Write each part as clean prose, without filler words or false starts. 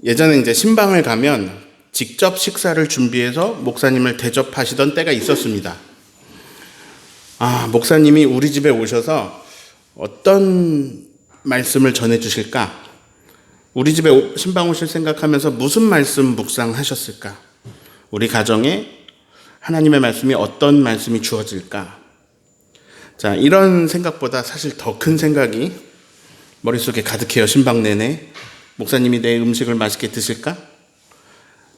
예전에 이제 신방을 가면 직접 식사를 준비해서 목사님을 대접하시던 때가 있었습니다. 목사님이 우리 집에 오셔서 어떤 말씀을 전해 주실까? 우리 집에 신방 오실 생각하면서 무슨 말씀 묵상하셨을까? 우리 가정에 하나님의 말씀이 어떤 말씀이 주어질까? 자, 이런 생각보다 사실 더 큰 생각이 머릿속에 가득해요. 신방 내내. 목사님이 내 음식을 맛있게 드실까?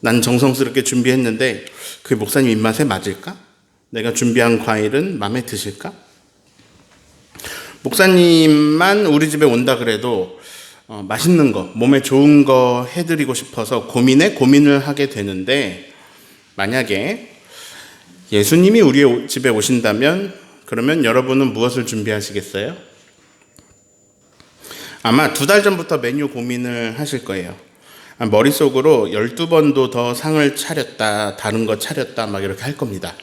난 정성스럽게 준비했는데 그게 목사님 입맛에 맞을까? 내가 준비한 과일은 마음에 드실까? 목사님만 우리 집에 온다 그래도 맛있는 거, 몸에 좋은 거 해드리고 싶어서 고민을 하게 되는데, 만약에 예수님이 우리 집에 오신다면 그러면 여러분은 무엇을 준비하시겠어요? 아마 2달 전부터 메뉴 고민을 하실 거예요. 머릿속으로 12번도 더 상을 차렸다, 다른 거 차렸다 막 이렇게 할 겁니다.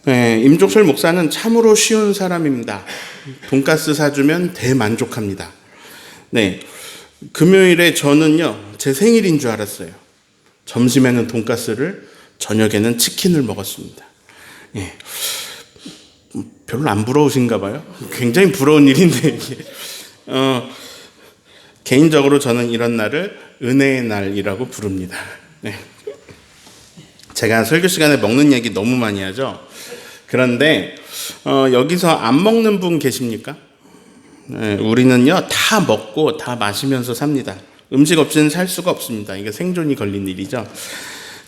네, 임종철 목사는 참으로 쉬운 사람입니다. 돈가스 사주면 대만족합니다. 네, 금요일에 저는요, 제 생일인 줄 알았어요. 점심에는 돈가스를, 저녁에는 치킨을 먹었습니다. 네, 별로 안 부러우신가 봐요. 굉장히 부러운 일인데 이게. 개인적으로 저는 이런 날을 은혜의 날이라고 부릅니다. 네. 제가 설교 시간에 먹는 얘기 너무 많이 하죠. 그런데 여기서 안 먹는 분 계십니까? 네, 우리는요 다 먹고 다 마시면서 삽니다. 음식 없이는 살 수가 없습니다. 이게 생존이 걸린 일이죠.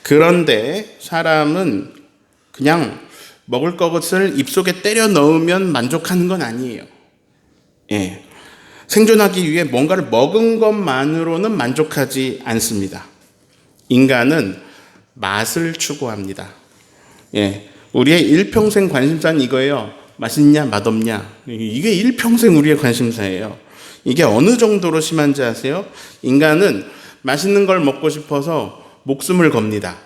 그런데 사람은 그냥 먹을 것을 입속에 때려 넣으면 만족하는 건 아니에요. 예. 생존하기 위해 뭔가를 먹은 것만으로는 만족하지 않습니다. 인간은 맛을 추구합니다. 예. 우리의 일평생 관심사는 이거예요. 맛있냐, 맛없냐. 이게 일평생 우리의 관심사예요. 이게 어느 정도로 심한지 아세요? 인간은 맛있는 걸 먹고 싶어서 목숨을 겁니다.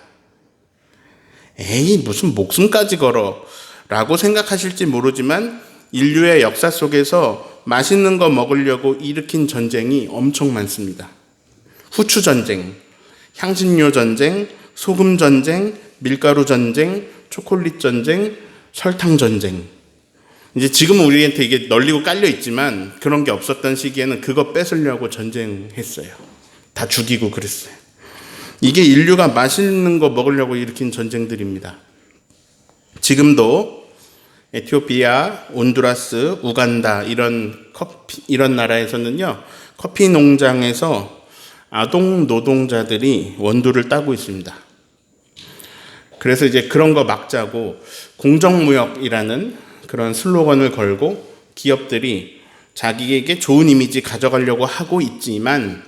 에이, 무슨 목숨까지 걸어 라고 생각하실지 모르지만 인류의 역사 속에서 맛있는 거 먹으려고 일으킨 전쟁이 엄청 많습니다. 후추 전쟁, 향신료 전쟁, 소금 전쟁, 밀가루 전쟁, 초콜릿 전쟁, 설탕 전쟁. 이제 지금은 우리한테 이게 널리고 깔려 있지만 그런 게 없었던 시기에는 그거 뺏으려고 전쟁했어요. 다 죽이고 그랬어요. 이게 인류가 맛있는 거 먹으려고 일으킨 전쟁들입니다. 지금도 에티오피아, 온두라스, 우간다 이런 나라에서는요, 커피 농장에서 아동 노동자들이 원두를 따고 있습니다. 그래서 이제 그런 거 막자고 공정무역이라는 그런 슬로건을 걸고 기업들이 자기에게 좋은 이미지 가져가려고 하고 있지만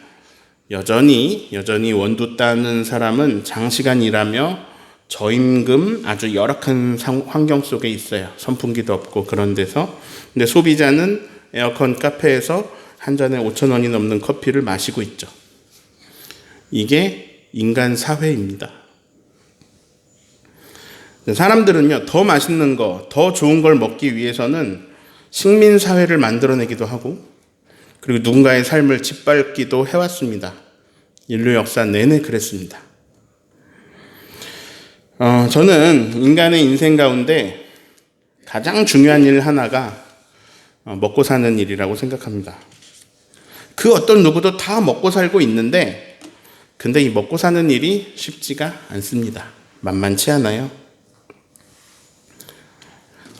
여전히 원두 따는 사람은 장시간 일하며 저임금 아주 열악한 환경 속에 있어요. 선풍기도 없고 그런 데서. 근데 소비자는 에어컨 카페에서 한 잔에 5,000원이 넘는 커피를 마시고 있죠. 이게 인간 사회입니다. 사람들은요, 더 맛있는 거, 더 좋은 걸 먹기 위해서는 식민 사회를 만들어내기도 하고, 그리고 누군가의 삶을 짓밟기도 해왔습니다. 인류 역사 내내 그랬습니다. 저는 인간의 인생 가운데 가장 중요한 일 하나가 먹고 사는 일이라고 생각합니다. 그 어떤 누구도 다 먹고 살고 있는데, 근데 이 먹고 사는 일이 쉽지가 않습니다. 만만치 않아요.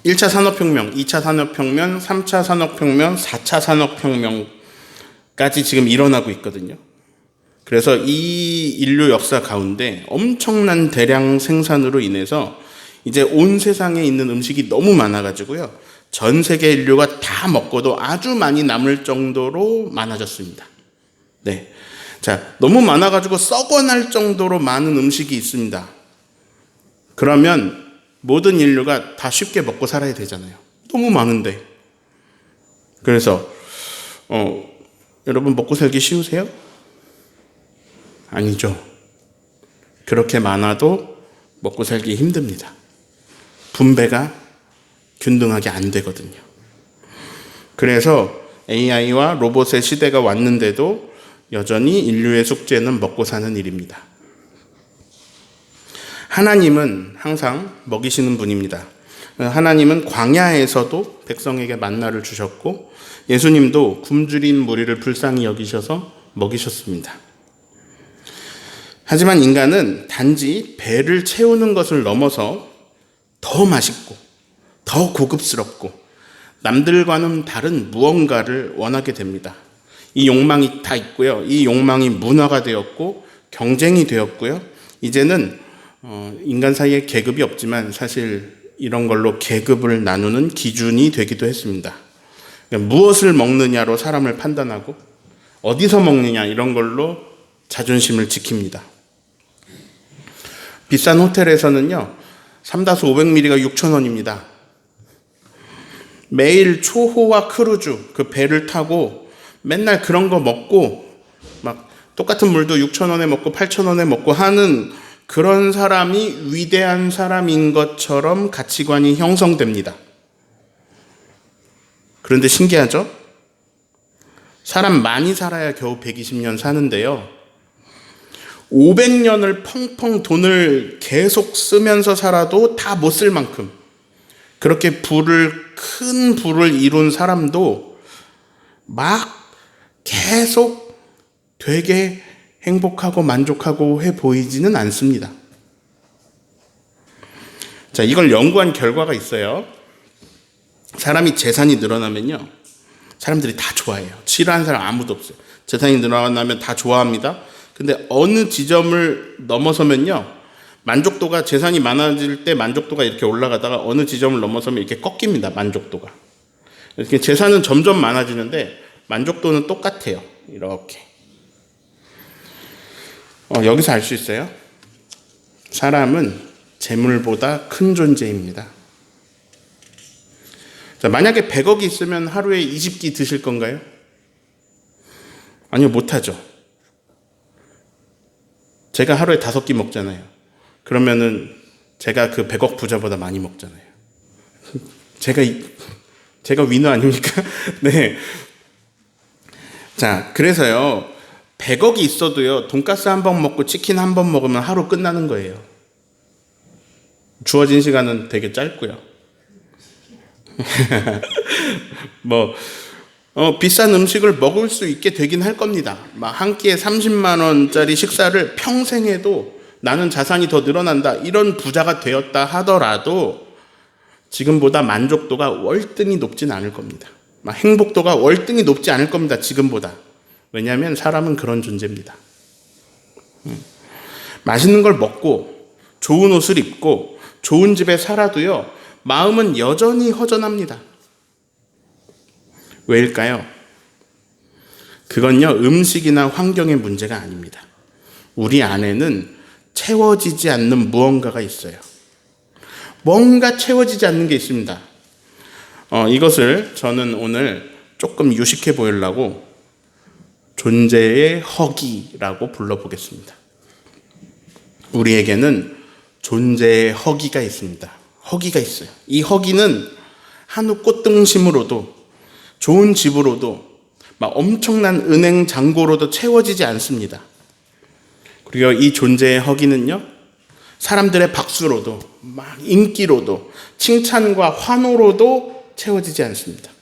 1차 산업혁명, 2차 산업혁명, 3차 산업혁명, 4차 산업혁명까지 지금 일어나고 있거든요. 그래서 이 인류 역사 가운데 엄청난 대량 생산으로 인해서 이제 온 세상에 있는 음식이 너무 많아가지고요. 전 세계 인류가 다 먹고도 아주 많이 남을 정도로 많아졌습니다. 네. 자, 너무 많아가지고 썩어날 정도로 많은 음식이 있습니다. 그러면 모든 인류가 다 쉽게 먹고 살아야 되잖아요. 너무 많은데. 그래서 여러분 먹고 살기 쉬우세요? 아니죠. 그렇게 많아도 먹고 살기 힘듭니다. 분배가 균등하게 안 되거든요. 그래서 AI와 로봇의 시대가 왔는데도 여전히 인류의 숙제는 먹고 사는 일입니다. 하나님은 항상 먹이시는 분입니다. 하나님은 광야에서도 백성에게 만나를 주셨고 예수님도 굶주린 무리를 불쌍히 여기셔서 먹이셨습니다. 하지만 인간은 단지 배를 채우는 것을 넘어서 더 맛있고 더 고급스럽고 남들과는 다른 무언가를 원하게 됩니다. 이 욕망이 다 있고요. 이 욕망이 문화가 되었고 경쟁이 되었고요. 이제는 인간 사이에 계급이 없지만 사실 이런 걸로 계급을 나누는 기준이 되기도 했습니다. 그러니까 무엇을 먹느냐로 사람을 판단하고 어디서 먹느냐 이런 걸로 자존심을 지킵니다. 비싼 호텔에서는요. 3-500ml가 6,000원입니다. 매일 초호화 크루즈 그 배를 타고 맨날 그런 거 먹고 막 똑같은 물도 6,000원에 먹고 8,000원에 먹고 하는 그런 사람이 위대한 사람인 것처럼 가치관이 형성됩니다. 그런데 신기하죠? 사람 많이 살아야 겨우 120년 사는데요. 500년을 펑펑 돈을 계속 쓰면서 살아도 다 못 쓸 만큼 그렇게 큰 부를 이룬 사람도 막 계속 되게 행복하고 만족하고 해 보이지는 않습니다. 자, 이걸 연구한 결과가 있어요. 사람이 재산이 늘어나면요. 사람들이 다 좋아해요. 싫어하는 사람 아무도 없어요. 재산이 늘어나면 다 좋아합니다. 근데 어느 지점을 넘어서면요. 만족도가 재산이 많아질 때 만족도가 이렇게 올라가다가 어느 지점을 넘어서면 이렇게 꺾입니다. 만족도가. 이렇게 재산은 점점 많아지는데 만족도는 똑같아요. 이렇게. 여기서 알 수 있어요. 사람은 재물보다 큰 존재입니다. 자, 만약에 100억이 있으면 하루에 20끼 드실 건가요? 아니요, 못하죠. 제가 하루에 5끼 먹잖아요. 그러면은 제가 그 100억 부자보다 많이 먹잖아요. 제가 위너 아닙니까? 네. 자, 그래서요. 100억이 있어도요. 돈가스 한 번 먹고 치킨 한 번 먹으면 하루 끝나는 거예요. 주어진 시간은 되게 짧고요. 비싼 음식을 먹을 수 있게 되긴 할 겁니다. 막 한 끼에 30만 원짜리 식사를 평생 해도 나는 자산이 더 늘어난다. 이런 부자가 되었다 하더라도 지금보다 만족도가 월등히 높진 않을 겁니다. 막 행복도가 월등히 높지 않을 겁니다. 지금보다. 왜냐하면 사람은 그런 존재입니다. 맛있는 걸 먹고 좋은 옷을 입고 좋은 집에 살아도요. 마음은 여전히 허전합니다. 왜일까요? 그건요. 음식이나 환경의 문제가 아닙니다. 우리 안에는 채워지지 않는 무언가가 있어요. 뭔가 채워지지 않는 게 있습니다. 이것을 저는 오늘 조금 유식해 보이려고 존재의 허기라고 불러보겠습니다. 우리에게는 존재의 허기가 있습니다. 허기가 있어요. 이 허기는 한우 꽃등심으로도 좋은 집으로도 막 엄청난 은행 잔고로도 채워지지 않습니다. 그리고 이 존재의 허기는요. 사람들의 박수로도 막 인기로도 칭찬과 환호로도 채워지지 않습니다.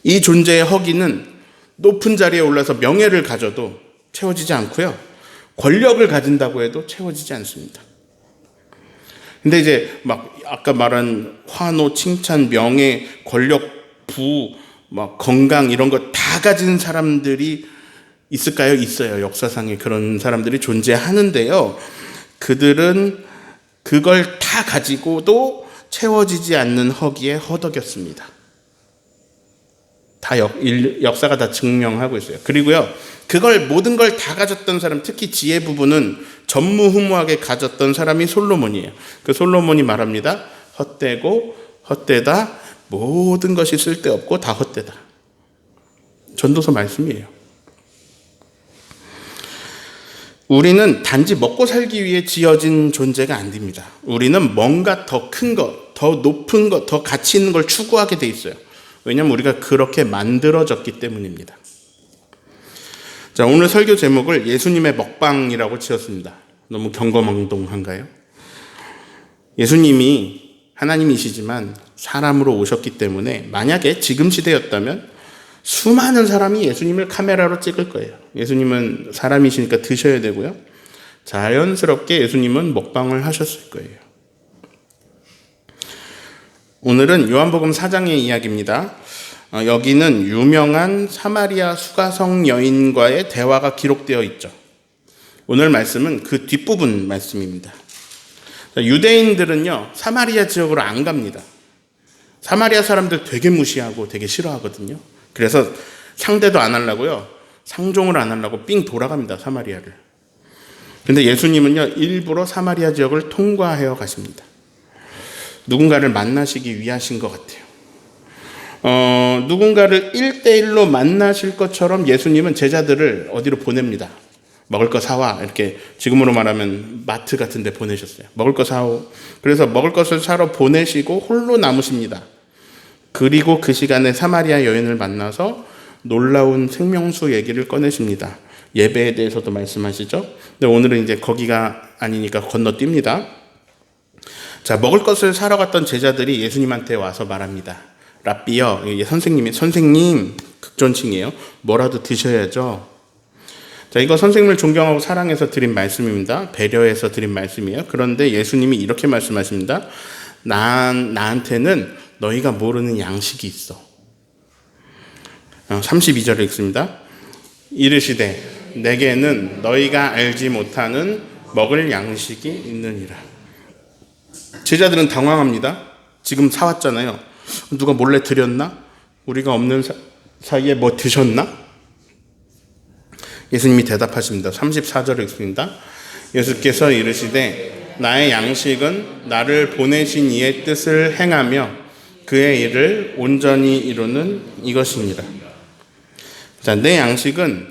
이 존재의 허기는 높은 자리에 올라서 명예를 가져도 채워지지 않고요. 권력을 가진다고 해도 채워지지 않습니다. 근데 이제 막 아까 말한 환호, 칭찬, 명예, 권력, 막 건강 이런 거 다 가진 사람들이 있을까요? 있어요. 역사상에 그런 사람들이 존재하는데요. 그들은 그걸 다 가지고도 채워지지 않는 허기에 허덕였습니다. 역사가 다 증명하고 있어요. 그리고요. 그걸 모든 걸 다 가졌던 사람, 특히 지혜 부분은 전무후무하게 가졌던 사람이 솔로몬이에요. 그 솔로몬이 말합니다. 헛되고 헛되다 모든 것이 쓸데없고 다 헛되다. 전도서 말씀이에요. 우리는 단지 먹고 살기 위해 지어진 존재가 안 됩니다. 우리는 뭔가 더 큰 것, 더 높은 것, 더 가치 있는 걸 추구하게 돼 있어요. 왜냐하면 우리가 그렇게 만들어졌기 때문입니다. 자, 오늘 설교 제목을 예수님의 먹방이라고 지었습니다. 너무 경거망동한가요? 예수님이 하나님이시지만 사람으로 오셨기 때문에 만약에 지금 시대였다면 수많은 사람이 예수님을 카메라로 찍을 거예요. 예수님은 사람이시니까 드셔야 되고요. 자연스럽게 예수님은 먹방을 하셨을 거예요. 오늘은 요한복음 4장의 이야기입니다. 여기는 유명한 사마리아 수가성 여인과의 대화가 기록되어 있죠. 오늘 말씀은 그 뒷부분 말씀입니다. 유대인들은요, 사마리아 지역으로 안 갑니다. 사마리아 사람들 되게 무시하고 되게 싫어하거든요. 그래서 상대도 안 하려고요, 상종을 안 하려고 삥 돌아갑니다, 사마리아를. 근데 예수님은요, 일부러 사마리아 지역을 통과하여 가십니다. 누군가를 만나시기 위하신 것 같아요. 누군가를 1대1로 만나실 것처럼 예수님은 제자들을 어디로 보냅니다. 먹을 거 사와. 이렇게 지금으로 말하면 마트 같은 데 보내셨어요. 먹을 거 사오. 그래서 먹을 것을 사러 보내시고 홀로 남으십니다. 그리고 그 시간에 사마리아 여인을 만나서 놀라운 생명수 얘기를 꺼내십니다. 예배에 대해서도 말씀하시죠. 근데 오늘은 이제 거기가 아니니까 건너뜁니다. 자, 먹을 것을 사러 갔던 제자들이 예수님한테 와서 말합니다. 랍비요, 선생님, 극존칭이에요. 뭐라도 드셔야죠. 자, 이거 선생님을 존경하고 사랑해서 드린 말씀입니다. 배려해서 드린 말씀이에요. 그런데 예수님이 이렇게 말씀하십니다. 나한테는 너희가 모르는 양식이 있어. 32절을 읽습니다. 이르시되 내게는 너희가 알지 못하는 먹을 양식이 있느니라. 제자들은 당황합니다. 지금 사왔잖아요. 누가 몰래 드렸나? 우리가 없는 사이에 뭐 드셨나? 예수님이 대답하십니다. 34절을 읽습니다. 예수께서 이르시되 나의 양식은 나를 보내신 이의 뜻을 행하며 그의 일을 온전히 이루는 이것이니라. 자, 내 양식은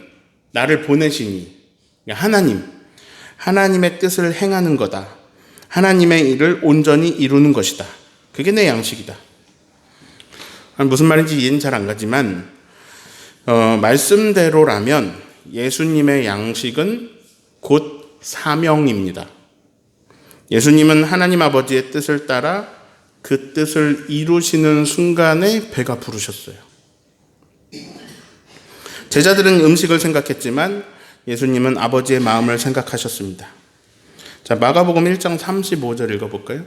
나를 보내신 이, 하나님의 뜻을 행하는 거다. 하나님의 일을 온전히 이루는 것이다. 그게 내 양식이다. 무슨 말인지 이해는 잘 안 가지만 말씀대로라면 예수님의 양식은 곧 사명입니다. 예수님은 하나님 아버지의 뜻을 따라 그 뜻을 이루시는 순간에 배가 부르셨어요. 제자들은 음식을 생각했지만 예수님은 아버지의 마음을 생각하셨습니다. 자, 마가복음 1장 35절 읽어볼까요?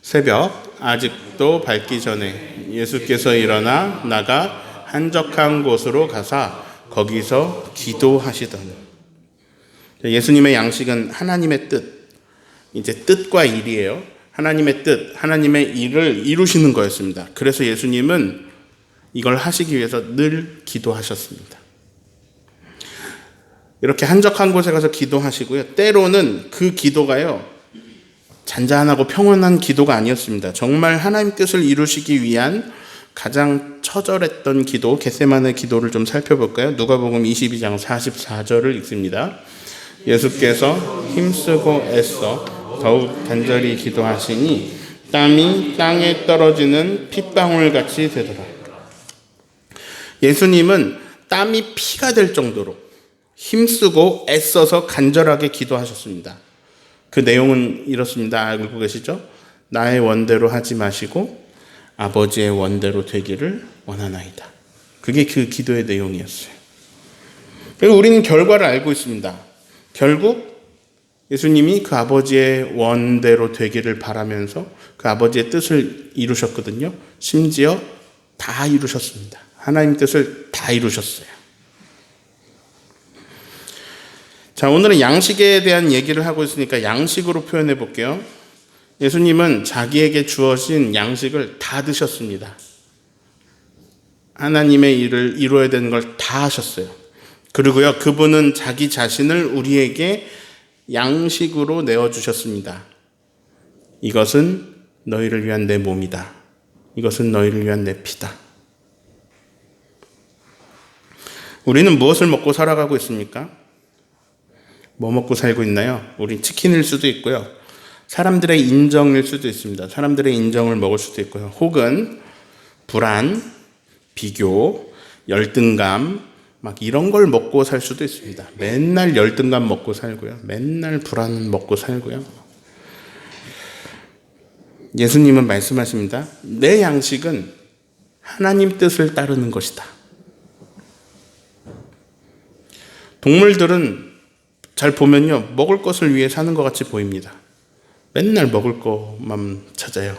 새벽 아직도 밝기 전에 예수께서 일어나 나가 한적한 곳으로 가사 거기서 기도하시더니. 예수님의 양식은 하나님의 뜻, 이제 뜻과 일이에요. 하나님의 뜻, 하나님의 일을 이루시는 거였습니다. 그래서 예수님은 이걸 하시기 위해서 늘 기도하셨습니다. 이렇게 한적한 곳에 가서 기도하시고요. 때로는 그 기도가요, 잔잔하고 평온한 기도가 아니었습니다. 정말 하나님 뜻을 이루시기 위한 가장 처절했던 기도, 겟세마네 기도를 좀 살펴볼까요? 누가복음 22장 44절을 읽습니다. 예수께서 힘쓰고 애써 더욱 간절히 기도하시니 땀이 땅에 떨어지는 핏방울같이 되더라. 예수님은 땀이 피가 될 정도로 힘쓰고 애써서 간절하게 기도하셨습니다. 그 내용은 이렇습니다. 알고 계시죠? 나의 원대로 하지 마시고 아버지의 원대로 되기를 원하나이다. 그게 그 기도의 내용이었어요. 그리고 우리는 결과를 알고 있습니다. 결국 예수님이 그 아버지의 원대로 되기를 바라면서 그 아버지의 뜻을 이루셨거든요. 심지어 다 이루셨습니다. 하나님 뜻을 다 이루셨어요. 자, 오늘은 양식에 대한 얘기를 하고 있으니까 양식으로 표현해 볼게요. 예수님은 자기에게 주어진 양식을 다 드셨습니다. 하나님의 일을 이루어야 되는 걸 다 하셨어요. 그리고요, 그분은 자기 자신을 우리에게 양식으로 내어주셨습니다. 이것은 너희를 위한 내 몸이다. 이것은 너희를 위한 내 피다. 우리는 무엇을 먹고 살아가고 있습니까? 뭐 먹고 살고 있나요? 우린 치킨일 수도 있고요. 사람들의 인정일 수도 있습니다. 사람들의 인정을 먹을 수도 있고요. 혹은 불안, 비교, 열등감, 막 이런 걸 먹고 살 수도 있습니다. 맨날 열등감 먹고 살고요. 맨날 불안 먹고 살고요. 예수님은 말씀하십니다. 내 양식은 하나님 뜻을 따르는 것이다. 동물들은 잘 보면요, 먹을 것을 위해 사는 것 같이 보입니다. 맨날 먹을 것만 찾아요.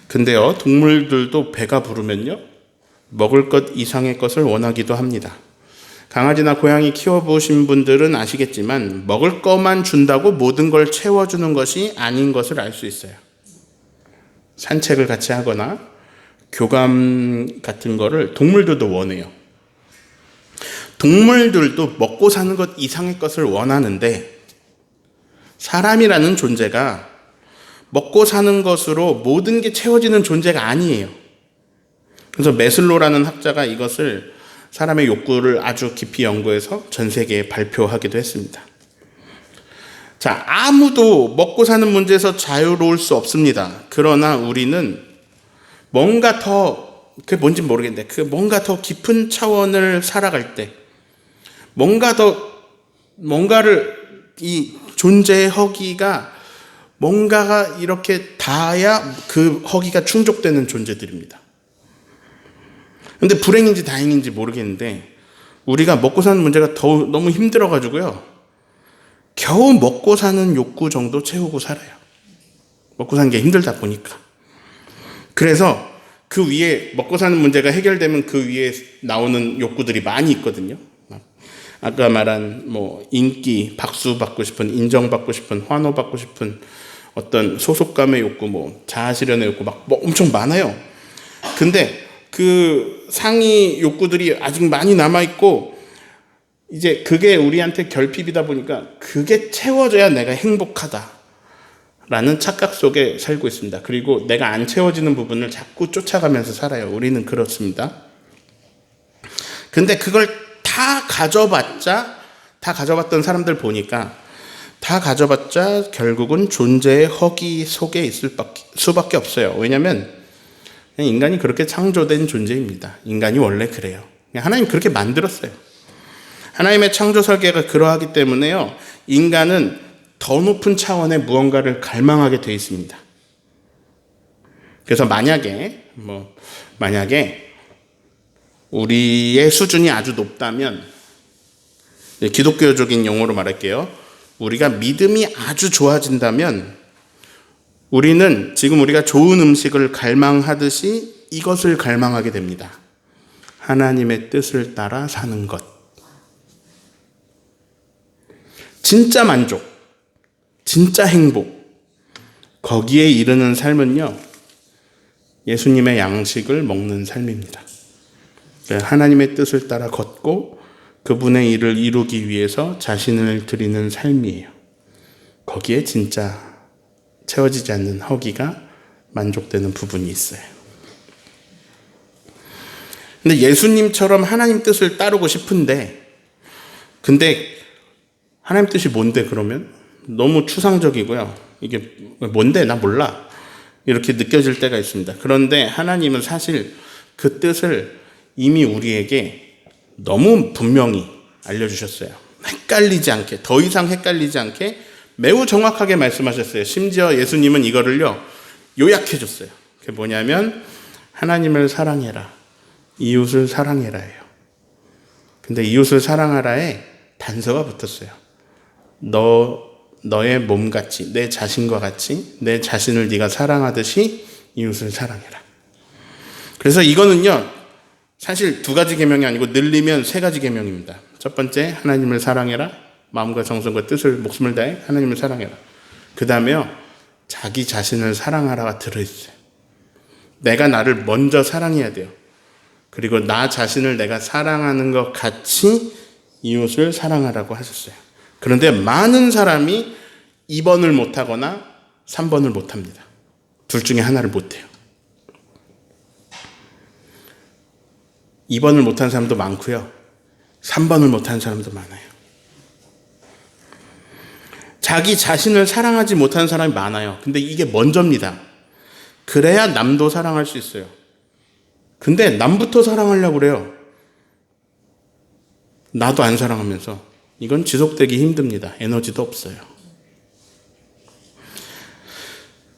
근데요, 동물들도 배가 부르면요, 먹을 것 이상의 것을 원하기도 합니다. 강아지나 고양이 키워보신 분들은 아시겠지만 먹을 것만 준다고 모든 걸 채워주는 것이 아닌 것을 알 수 있어요. 산책을 같이 하거나 교감 같은 거를 동물들도 원해요. 동물들도 먹고 사는 것 이상의 것을 원하는데 사람이라는 존재가 먹고 사는 것으로 모든 게 채워지는 존재가 아니에요. 그래서 메슬로라는 학자가 이것을 사람의 욕구를 아주 깊이 연구해서 전 세계에 발표하기도 했습니다. 자, 아무도 먹고 사는 문제에서 자유로울 수 없습니다. 그러나 우리는 뭔가 더, 그게 뭔지 모르겠는데, 뭔가 더 깊은 차원을 살아갈 때, 뭔가를, 이 존재의 허기가 뭔가가 이렇게 닿아야 그 허기가 충족되는 존재들입니다. 근데 불행인지 다행인지 모르겠는데 우리가 먹고 사는 문제가 너무 힘들어가지고요, 겨우 먹고 사는 욕구 정도 채우고 살아요. 먹고 사는 게 힘들다 보니까. 그래서 그 위에 먹고 사는 문제가 해결되면 그 위에 나오는 욕구들이 많이 있거든요. 아까 말한 인기, 박수 받고 싶은, 인정받고 싶은, 환호받고 싶은 어떤 소속감의 욕구, 자아 실현의 욕구 엄청 많아요. 근데 그 상위 욕구들이 아직 많이 남아있고 이제 그게 우리한테 결핍이다 보니까 그게 채워져야 내가 행복하다라는 착각 속에 살고 있습니다. 그리고 내가 안 채워지는 부분을 자꾸 쫓아가면서 살아요. 우리는 그렇습니다. 근데 그걸 다 가져봤던 사람들 보니까 다 가져봤자 결국은 존재의 허기 속에 있을 수밖에 없어요. 왜냐하면 인간이 그렇게 창조된 존재입니다. 인간이 원래 그래요. 하나님 그렇게 만들었어요. 하나님의 창조 설계가 그러하기 때문에요, 인간은 더 높은 차원의 무언가를 갈망하게 되어 있습니다. 그래서 만약에 우리의 수준이 아주 높다면, 기독교적인 용어로 말할게요. 우리가 믿음이 아주 좋아진다면 우리는 지금 우리가 좋은 음식을 갈망하듯이 이것을 갈망하게 됩니다. 하나님의 뜻을 따라 사는 것. 진짜 만족, 진짜 행복, 거기에 이르는 삶은요, 예수님의 양식을 먹는 삶입니다. 하나님의 뜻을 따라 걷고 그분의 일을 이루기 위해서 자신을 드리는 삶이에요. 거기에 진짜 채워지지 않는 허기가 만족되는 부분이 있어요. 근데 예수님처럼 하나님 뜻을 따르고 싶은데, 근데 하나님 뜻이 뭔데 그러면? 너무 추상적이고요. 이게 뭔데? 나 몰라. 이렇게 느껴질 때가 있습니다. 그런데 하나님은 사실 그 뜻을 이미 우리에게 너무 분명히 알려주셨어요. 헷갈리지 않게, 더 이상 헷갈리지 않게 매우 정확하게 말씀하셨어요. 심지어 예수님은 이거를요, 요약해줬어요. 그게 뭐냐면 하나님을 사랑해라, 이웃을 사랑해라예요. 근데 이웃을 사랑하라에 단서가 붙었어요. 너의 몸같이, 내 자신과 같이 내 자신을 네가 사랑하듯이 이웃을 사랑해라. 그래서 이거는요, 사실 2가지 계명이 아니고 늘리면 3가지 계명입니다. 첫 번째, 하나님을 사랑해라. 마음과 정성과 뜻을, 목숨을 다해 하나님을 사랑해라. 그 다음에요, 자기 자신을 사랑하라가 들어있어요. 내가 나를 먼저 사랑해야 돼요. 그리고 나 자신을 내가 사랑하는 것 같이 이웃을 사랑하라고 하셨어요. 그런데 많은 사람이 2번을 못하거나 3번을 못합니다. 둘 중에 하나를 못해요. 2번을 못한 사람도 많고요, 3번을 못한 사람도 많아요. 자기 자신을 사랑하지 못하는 사람이 많아요. 근데 이게 먼저입니다. 그래야 남도 사랑할 수 있어요. 근데 남부터 사랑하려고 그래요. 나도 안 사랑하면서 이건 지속되기 힘듭니다. 에너지도 없어요.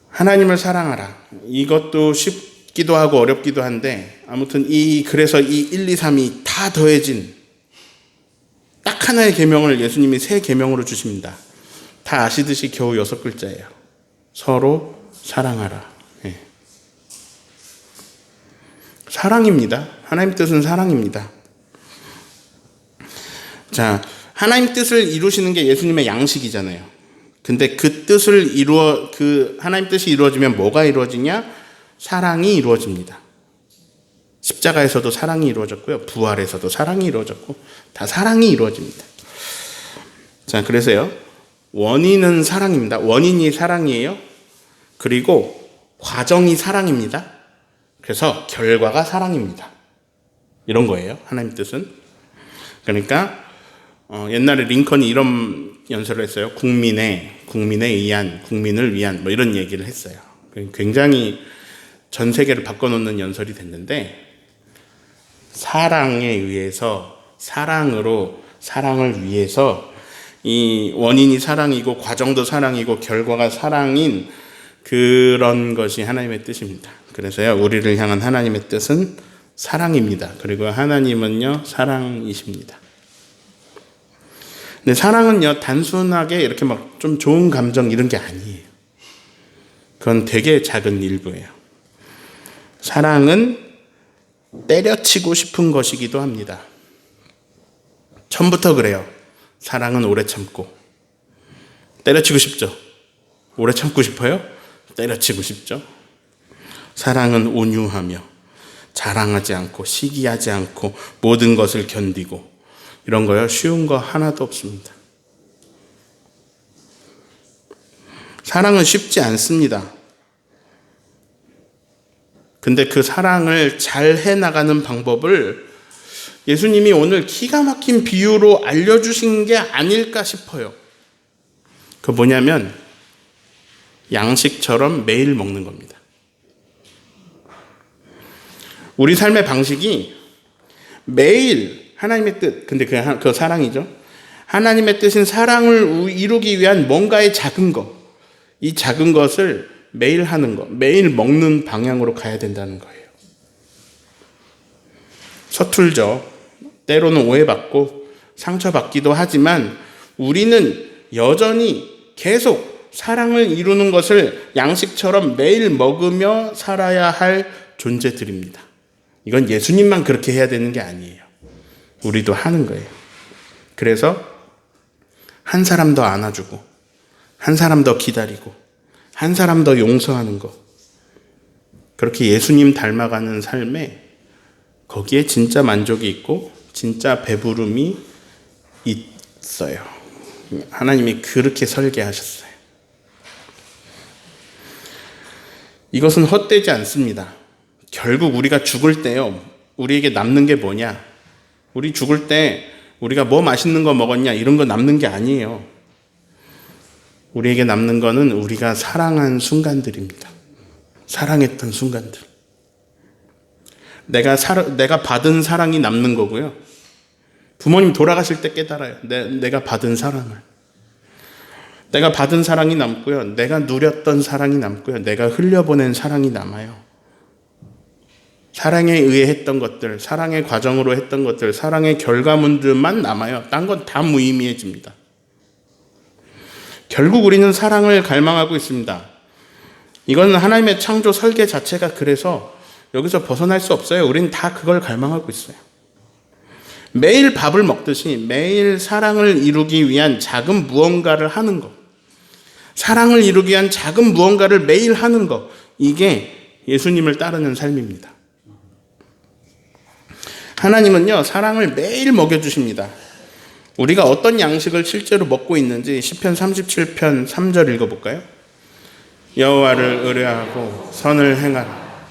하나님을 사랑하라. 이것도 쉽기도 하고 어렵기도 한데 아무튼 그래서 이 1, 2, 3이 다 더해진 딱 하나의 계명을 예수님이 세 계명으로 주십니다. 다 아시듯이 겨우 6글자예요. 서로 사랑하라. 예. 사랑입니다. 하나님 뜻은 사랑입니다. 자, 하나님 뜻을 이루시는 게 예수님의 양식이잖아요. 근데 그 하나님 뜻이 이루어지면 뭐가 이루어지냐? 사랑이 이루어집니다. 십자가에서도 사랑이 이루어졌고요. 부활에서도 사랑이 이루어졌고, 다 사랑이 이루어집니다. 자, 그래서요. 원인은 사랑입니다. 원인이 사랑이에요. 그리고 과정이 사랑입니다. 그래서 결과가 사랑입니다. 이런 거예요. 하나님 뜻은. 그러니까 옛날에 링컨이 이런 연설을 했어요. 국민에 의한, 국민을 위한 뭐 이런 얘기를 했어요. 굉장히 전 세계를 바꿔놓는 연설이 됐는데 사랑에 의해서 사랑을 위해서 이 원인이 사랑이고 과정도 사랑이고 결과가 사랑인 그런 것이 하나님의 뜻입니다. 그래서요, 우리를 향한 하나님의 뜻은 사랑입니다. 그리고 하나님은요, 사랑이십니다. 근데 사랑은요, 단순하게 이렇게 막 좀 좋은 감정 이런 게 아니에요. 그건 되게 작은 일부예요. 사랑은 때려치고 싶은 것이기도 합니다. 처음부터 그래요. 사랑은 오래 참고. 때려치고 싶죠? 오래 참고 싶어요? 때려치고 싶죠? 사랑은 온유하며 자랑하지 않고 시기하지 않고 모든 것을 견디고 이런 거요. 쉬운 거 하나도 없습니다. 사랑은 쉽지 않습니다. 근데 그 사랑을 잘 해나가는 방법을 예수님이 오늘 기가 막힌 비유로 알려주신 게 아닐까 싶어요. 그 뭐냐면 양식처럼 매일 먹는 겁니다. 우리 삶의 방식이 매일 하나님의 뜻, 근데 그 사랑이죠. 하나님의 뜻인 사랑을 이루기 위한 뭔가의 작은 것, 이 작은 것을 매일 하는 것, 매일 먹는 방향으로 가야 된다는 거예요. 서툴죠. 때로는 오해받고 상처받기도 하지만 우리는 여전히 계속 사랑을 이루는 것을 양식처럼 매일 먹으며 살아야 할 존재들입니다. 이건 예수님만 그렇게 해야 되는 게 아니에요. 우리도 하는 거예요. 그래서 한 사람 더 안아주고 한 사람 더 기다리고 한 사람 더 용서하는 것, 그렇게 예수님 닮아가는 삶에 거기에 진짜 만족이 있고 진짜 배부름이 있어요. 하나님이 그렇게 설계하셨어요. 이것은 헛되지 않습니다. 결국 우리가 죽을 때요, 우리에게 남는 게 뭐냐? 우리 죽을 때 우리가 뭐 맛있는 거 먹었냐 이런 거 남는 게 아니에요. 우리에게 남는 거는 우리가 사랑한 순간들입니다. 사랑했던 순간들. 내가 받은 사랑이 남는 거고요. 부모님 돌아가실 때 깨달아요. 내가 받은 사랑을. 내가 받은 사랑이 남고요. 내가 누렸던 사랑이 남고요. 내가 흘려보낸 사랑이 남아요. 사랑에 의해 했던 것들, 사랑의 과정으로 했던 것들, 사랑의 결과물들만 남아요. 딴 건 다 무의미해집니다. 결국 우리는 사랑을 갈망하고 있습니다. 이건 하나님의 창조 설계 자체가 그래서 여기서 벗어날 수 없어요. 우리는 다 그걸 갈망하고 있어요. 매일 밥을 먹듯이 매일 사랑을 이루기 위한 작은 무언가를 하는 것, 사랑을 이루기 위한 작은 무언가를 매일 하는 것, 이게 예수님을 따르는 삶입니다. 하나님은요, 사랑을 매일 먹여주십니다. 우리가 어떤 양식을 실제로 먹고 있는지 시편 37편 3절 읽어볼까요? 여호와를 의뢰하고 선을 행하라.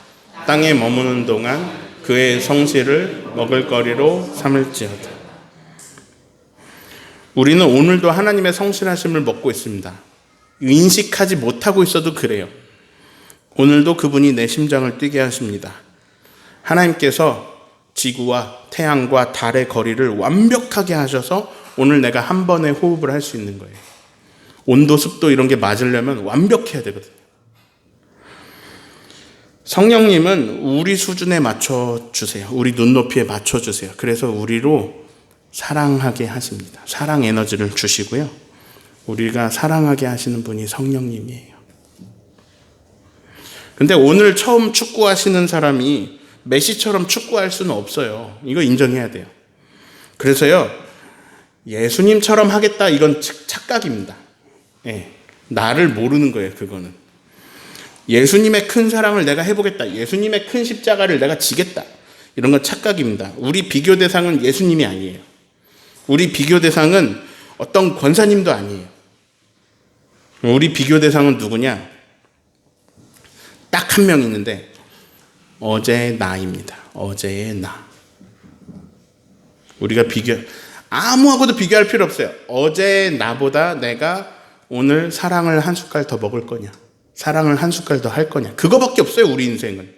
땅에 머무는 동안 그의 성실을 먹을거리로 삼을지어다. 우리는 오늘도 하나님의 성실하심을 먹고 있습니다. 인식하지 못하고 있어도 그래요. 오늘도 그분이 내 심장을 뛰게 하십니다. 하나님께서 지구와 태양과 달의 거리를 완벽하게 하셔서 오늘 내가 한 번에 호흡을 할 수 있는 거예요. 온도, 습도 이런 게 맞으려면 완벽해야 되거든요. 성령님은 우리 수준에 맞춰주세요. 우리 눈높이에 맞춰주세요. 그래서 우리로 사랑하게 하십니다. 사랑 에너지를 주시고요. 우리가 사랑하게 하시는 분이 성령님이에요. 근데 오늘 처음 축구하시는 사람이 메시처럼 축구할 수는 없어요. 이거 인정해야 돼요. 그래서요, 예수님처럼 하겠다, 이건 착각입니다. 예, 나를 모르는 거예요, 그거는. 예수님의 큰 사랑을 내가 해보겠다, 예수님의 큰 십자가를 내가 지겠다, 이런 건 착각입니다. 우리 비교 대상은 예수님이 아니에요. 우리 비교 대상은 어떤 권사님도 아니에요. 우리 비교 대상은 누구냐? 딱 한 명 있는데 어제의 나입니다. 어제의 나. 우리가 아무하고도 비교할 필요 없어요. 어제의 나보다 내가 오늘 사랑을 한 숟갈 더 먹을 거냐, 사랑을 한 숟갈 더 할 거냐, 그거밖에 없어요. 우리 인생은.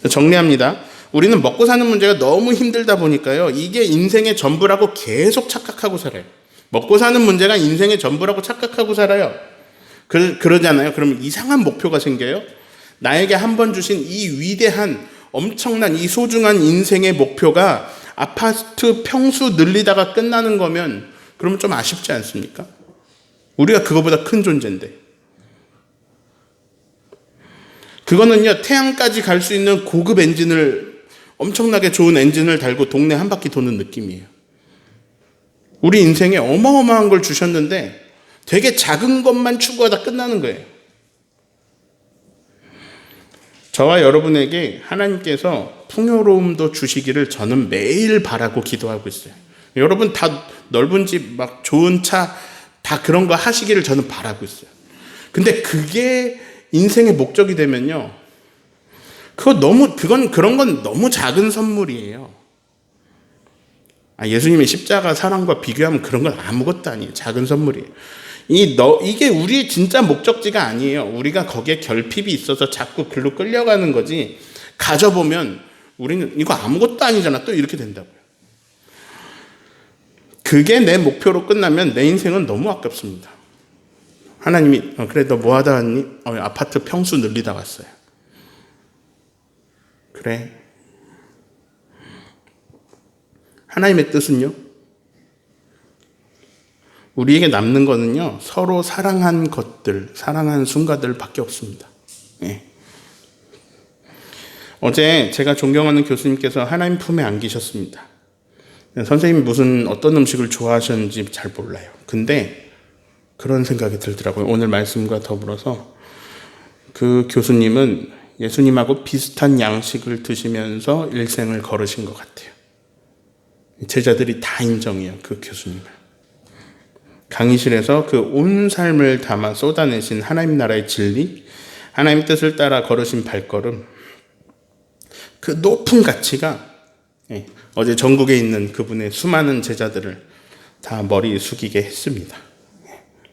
정리합니다. 우리는 먹고 사는 문제가 너무 힘들다 보니까요, 이게 인생의 전부라고 계속 착각하고 살아요. 먹고 사는 문제가 인생의 전부라고 착각하고 살아요. 그러잖아요. 그러면 이상한 목표가 생겨요. 나에게 한 번 주신 이 위대한, 엄청난 이 소중한 인생의 목표가 아파트 평수 늘리다가 끝나는 거면 그러면 좀 아쉽지 않습니까? 우리가 그거보다 큰 존재인데. 그거는요, 태양까지 갈 수 있는 고급 엔진을, 엄청나게 좋은 엔진을 달고 동네 한 바퀴 도는 느낌이에요. 우리 인생에 어마어마한 걸 주셨는데 되게 작은 것만 추구하다 끝나는 거예요. 저와 여러분에게 하나님께서 풍요로움도 주시기를 저는 매일 바라고 기도하고 있어요. 여러분 다 넓은 집, 막 좋은 차, 다 그런 거 하시기를 저는 바라고 있어요. 근데 그게 인생의 목적이 되면요, 그런 건 너무 작은 선물이에요. 예수님의 십자가 사랑과 비교하면 그런 건 아무것도 아니에요. 작은 선물이에요. 이게 우리의 진짜 목적지가 아니에요. 우리가 거기에 결핍이 있어서 자꾸 글로 끌려가는 거지, 가져보면 우리는 이거 아무것도 아니잖아, 또 이렇게 된다고요. 그게 내 목표로 끝나면 내 인생은 너무 아깝습니다. 하나님이 그래, 너 뭐 하다 왔니? 아파트 평수 늘리다 왔어요. 그래. 하나님의 뜻은요, 우리에게 남는 거는요, 서로 사랑한 것들, 사랑한 순간들 밖에 없습니다. 네. 어제 제가 존경하는 교수님께서 하나님 품에 안기셨습니다. 선생님이 어떤 음식을 좋아하셨는지 잘 몰라요. 근데 그런 생각이 들더라고요. 오늘 말씀과 더불어서 그 교수님은 예수님하고 비슷한 양식을 드시면서 일생을 걸으신 것 같아요. 제자들이 다 인정해요, 그 교수님을. 강의실에서 그 온 삶을 담아 쏟아내신 하나님 나라의 진리, 하나님 뜻을 따라 걸으신 발걸음, 그 높은 가치가 어제 전국에 있는 그분의 수많은 제자들을 다 머리 숙이게 했습니다.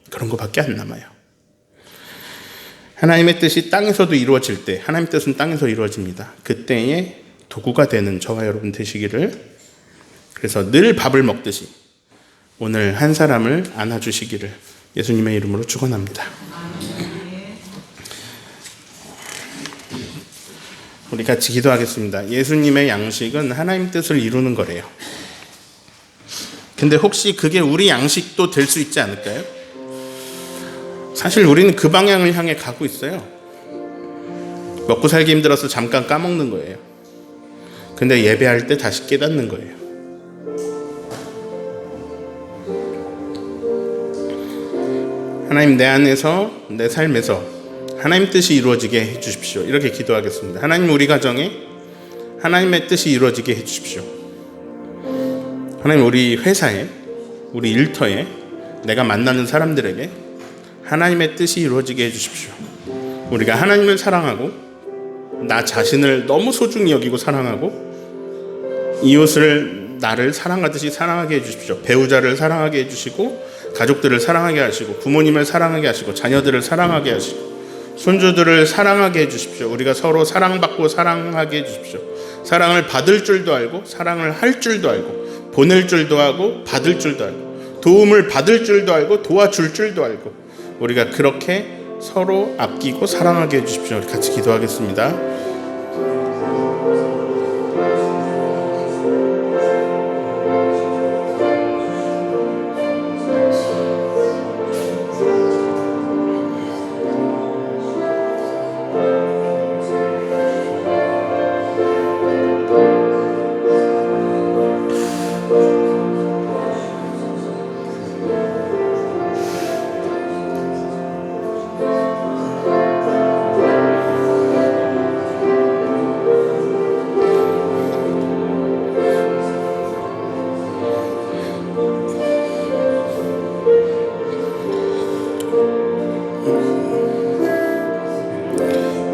그런 것밖에 안 남아요. 하나님의 뜻이 땅에서도 이루어질 때, 하나님 뜻은 땅에서 이루어집니다. 그때의 도구가 되는 저와 여러분 되시기를, 그래서 늘 밥을 먹듯이 오늘 한 사람을 안아주시기를 예수님의 이름으로 축원합니다. 우리 같이 기도하겠습니다. 예수님의 양식은 하나님 뜻을 이루는 거래요. 근데 혹시 그게 우리 양식도 될 수 있지 않을까요? 사실 우리는 그 방향을 향해 가고 있어요. 먹고 살기 힘들어서 잠깐 까먹는 거예요. 근데 예배할 때 다시 깨닫는 거예요. 하나님, 내 안에서, 내 삶에서 하나님 뜻이 이루어지게 해주십시오. 이렇게 기도하겠습니다. 하나님, 우리 가정에 하나님의 뜻이 이루어지게 해주십시오. 하나님, 우리 회사에, 우리 일터에, 내가 만나는 사람들에게 하나님의 뜻이 이루어지게 해주십시오. 우리가 하나님을 사랑하고 나 자신을 너무 소중히 여기고 사랑하고 이웃을 나를 사랑하듯이 사랑하게 해주십시오. 배우자를 사랑하게 해주시고 가족들을 사랑하게 하시고 부모님을 사랑하게 하시고 자녀들을 사랑하게 하시고 손주들을 사랑하게 해주십시오. 우리가 서로 사랑받고 사랑하게 해주십시오. 사랑을 받을 줄도 알고 사랑을 할 줄도 알고 보낼 줄도 알고 받을 줄도 알고 도움을 받을 줄도 알고 도와줄 줄도 알고 우리가 그렇게 서로 아끼고 사랑하게 해주십시오. 우리 같이 기도하겠습니다.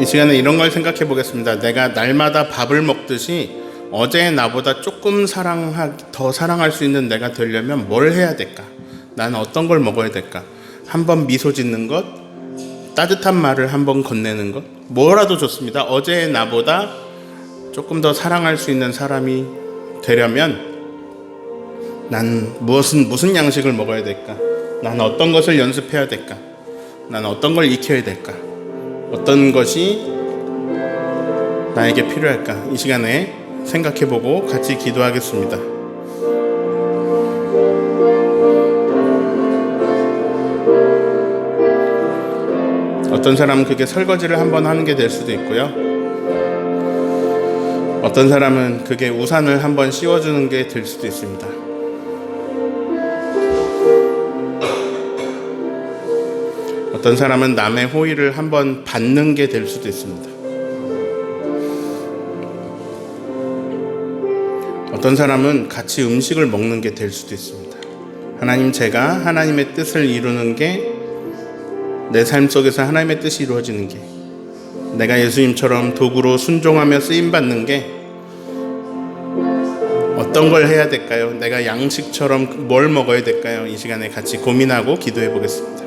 이 시간에 이런 걸 생각해 보겠습니다. 내가 날마다 밥을 먹듯이 어제의 나보다 조금 더 사랑할 수 있는 내가 되려면 뭘 해야 될까? 나는 어떤 걸 먹어야 될까? 한번 미소 짓는 것, 따뜻한 말을 한번 건네는 것, 뭐라도 좋습니다. 어제의 나보다 조금 더 사랑할 수 있는 사람이 되려면 난 무슨 양식을 먹어야 될까? 난 어떤 것을 연습해야 될까? 난 어떤 걸 익혀야 될까? 어떤 것이 나에게 필요할까? 이 시간에 생각해보고 같이 기도하겠습니다. 어떤 사람은 그게 설거지를 한번 하는 게 될 수도 있고요. 어떤 사람은 그게 우산을 한번 씌워주는 게 될 수도 있습니다. 어떤 사람은 남의 호의를 한번 받는 게 될 수도 있습니다. 어떤 사람은 같이 음식을 먹는 게 될 수도 있습니다. 하나님, 제가 하나님의 뜻을 이루는 게 내 삶 속에서 하나님의 뜻이 이루어지는 게 내가 예수님처럼 도구로 순종하며 쓰임받는 게 어떤 걸 해야 될까요? 내가 양식처럼 뭘 먹어야 될까요? 이 시간에 같이 고민하고 기도해 보겠습니다.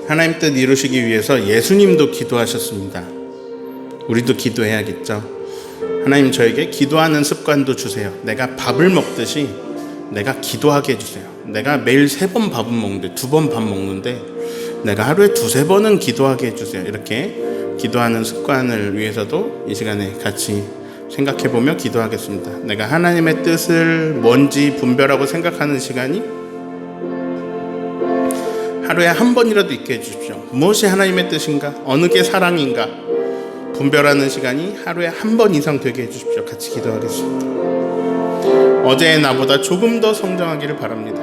하나님 뜻 이루시기 위해서 예수님도 기도하셨습니다. 우리도 기도해야겠죠. 하나님, 저에게 기도하는 습관도 주세요. 내가 밥을 먹듯이 내가 기도하게 해주세요. 내가 매일 3번 밥은 먹는데 2번 밥 먹는데 내가 하루에 2-3번은 기도하게 해주세요. 이렇게 기도하는 습관을 위해서도 이 시간에 같이 생각해보며 기도하겠습니다. 내가 하나님의 뜻을 뭔지 분별하고 생각하는 시간이 하루에 한 번이라도 있게 해주십시오. 무엇이 하나님의 뜻인가? 어느 게 사랑인가? 분별하는 시간이 하루에 한 번 이상 되게 해주십시오. 같이 기도하겠습니다. 어제의 나보다 조금 더 성장하기를 바랍니다.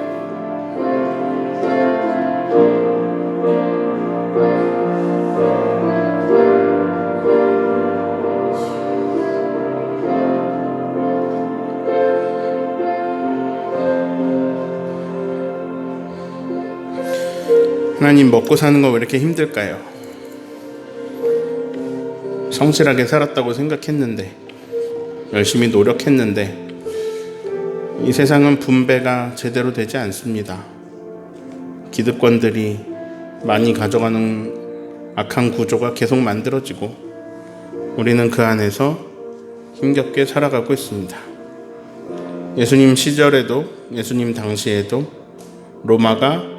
하나님, 먹고 사는 거 왜 이렇게 힘들까요? 성실하게 살았다고 생각했는데, 열심히 노력했는데 이 세상은 분배가 제대로 되지 않습니다. 기득권들이 많이 가져가는 악한 구조가 계속 만들어지고 우리는 그 안에서 힘겹게 살아가고 있습니다. 예수님 시절에도, 예수님 당시에도 로마가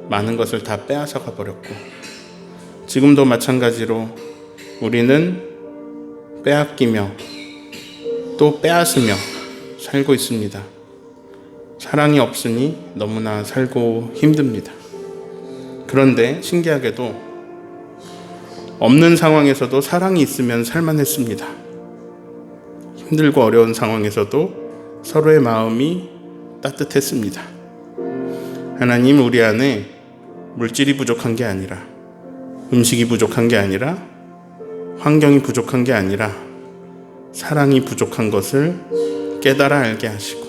많은 것을 다 빼앗아가 버렸고 지금도 마찬가지로 우리는 빼앗기며 또 빼앗으며 살고 있습니다. 사랑이 없으니 너무나 살고 힘듭니다. 그런데 신기하게도 없는 상황에서도 사랑이 있으면 살만했습니다. 힘들고 어려운 상황에서도 서로의 마음이 따뜻했습니다. 하나님, 우리 안에 물질이 부족한 게 아니라, 음식이 부족한 게 아니라, 환경이 부족한 게 아니라 사랑이 부족한 것을 깨달아 알게 하시고,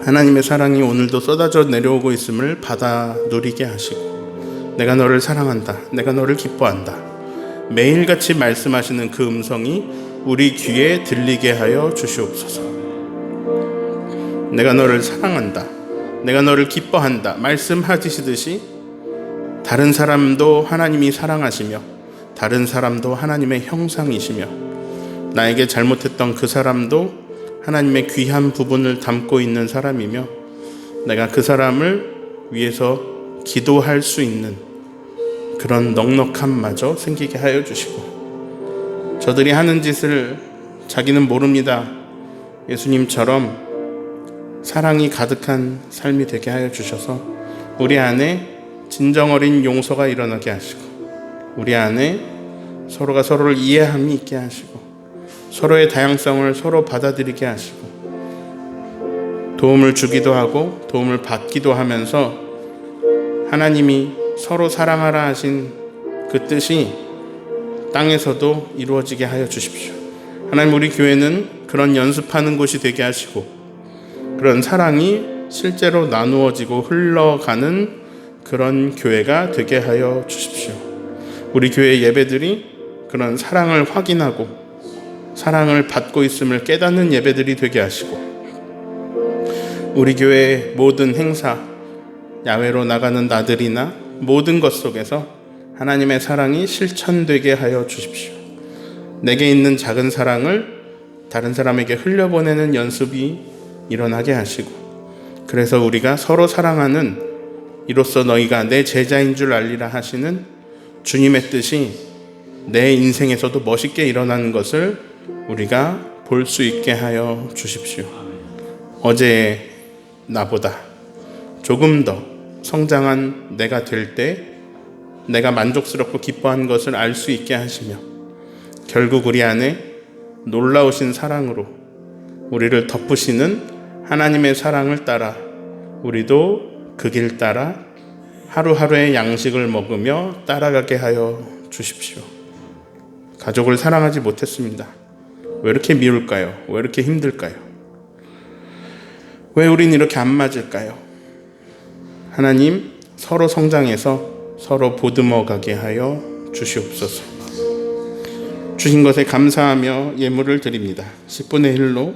하나님의 사랑이 오늘도 쏟아져 내려오고 있음을 받아 누리게 하시고, 내가 너를 사랑한다, 내가 너를 기뻐한다, 매일같이 말씀하시는 그 음성이 우리 귀에 들리게 하여 주시옵소서. 내가 너를 사랑한다, 내가 너를 기뻐한다 말씀하시듯이 다른 사람도 하나님이 사랑하시며 다른 사람도 하나님의 형상이시며 나에게 잘못했던 그 사람도 하나님의 귀한 부분을 담고 있는 사람이며 내가 그 사람을 위해서 기도할 수 있는 그런 넉넉함마저 생기게 하여 주시고, 저들이 하는 짓을 자기는 모릅니다. 예수님처럼 사랑이 가득한 삶이 되게 하여 주셔서 우리 안에 진정 어린 용서가 일어나게 하시고, 우리 안에 서로가 서로를 이해함이 있게 하시고, 서로의 다양성을 서로 받아들이게 하시고, 도움을 주기도 하고 도움을 받기도 하면서 하나님이 서로 사랑하라 하신 그 뜻이 땅에서도 이루어지게 하여 주십시오. 하나님, 우리 교회는 그런 연습하는 곳이 되게 하시고 그런 사랑이 실제로 나누어지고 흘러가는 그런 교회가 되게 하여 주십시오. 우리 교회 예배들이 그런 사랑을 확인하고 사랑을 받고 있음을 깨닫는 예배들이 되게 하시고, 우리 교회의 모든 행사, 야외로 나가는 나들이나 모든 것 속에서 하나님의 사랑이 실천되게 하여 주십시오. 내게 있는 작은 사랑을 다른 사람에게 흘려보내는 연습이 일어나게 하시고, 그래서 우리가 서로 사랑하는 이로써 너희가 내 제자인 줄 알리라 하시는 주님의 뜻이 내 인생에서도 멋있게 일어나는 것을 우리가 볼 수 있게 하여 주십시오. 어제의 나보다 조금 더 성장한 내가 될 때 내가 만족스럽고 기뻐한 것을 알 수 있게 하시며, 결국 우리 안에 놀라우신 사랑으로 우리를 덮으시는 하나님의 사랑을 따라 우리도 그 길 따라 하루하루의 양식을 먹으며 따라가게 하여 주십시오. 가족을 사랑하지 못했습니다. 왜 이렇게 미울까요? 왜 이렇게 힘들까요? 왜 우린 이렇게 안 맞을까요? 하나님, 서로 성장해서 서로 보듬어 가게 하여 주시옵소서. 주신 것에 감사하며 예물을 드립니다. 10분의 1로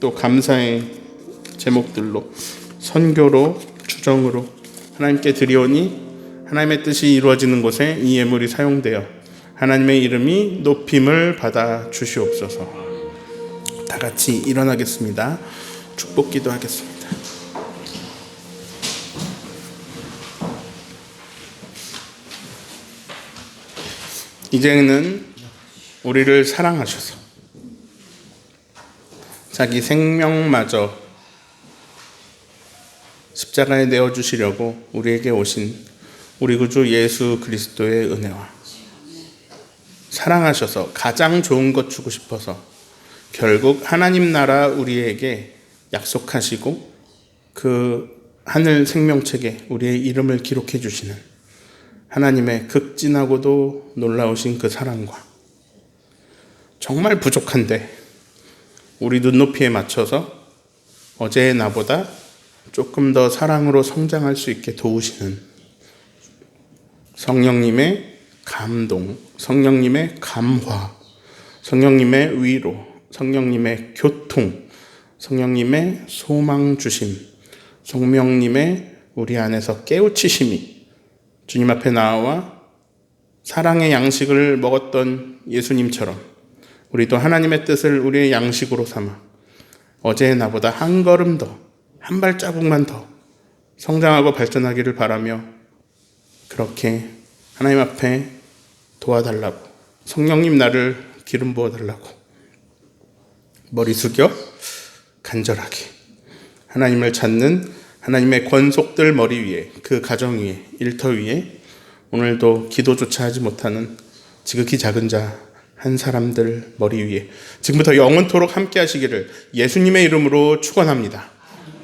또 감사의 제목들로 선교로 주정으로 하나님께 드리오니 하나님의 뜻이 이루어지는 곳에 이 예물이 사용되어 하나님의 이름이 높임을 받아 주시옵소서. 다 같이 일어나겠습니다. 축복 기도하겠습니다. 이제는 우리를 사랑하셔서 자기 생명마저 십자가에 내어주시려고 우리에게 오신 우리 구주 예수 그리스도의 은혜와 사랑하셔서 가장 좋은 것 주고 싶어서 결국 하나님 나라 우리에게 약속하시고 그 하늘 생명책에 우리의 이름을 기록해 주시는 하나님의 극진하고도 놀라우신 그 사랑과 정말 부족한데 우리 눈높이에 맞춰서 어제의 나보다 조금 더 사랑으로 성장할 수 있게 도우시는 성령님의 감동, 성령님의 감화, 성령님의 위로, 성령님의 교통, 성령님의 소망 주심, 성령님의 우리 안에서 깨우치심이 주님 앞에 나와 사랑의 양식을 먹었던 예수님처럼 우리도 하나님의 뜻을 우리의 양식으로 삼아 어제의 나보다 한 걸음 더, 한 발자국만 더 성장하고 발전하기를 바라며 그렇게 하나님 앞에 도와달라고, 성령님 나를 기름 부어달라고 머리 숙여 간절하게 하나님을 찾는 하나님의 권속들 머리 위에, 그 가정 위에, 일터 위에 오늘도 기도조차 하지 못하는 지극히 작은 자 한 사람들 머리 위에 지금부터 영원토록 함께 하시기를 예수님의 이름으로 축원합니다.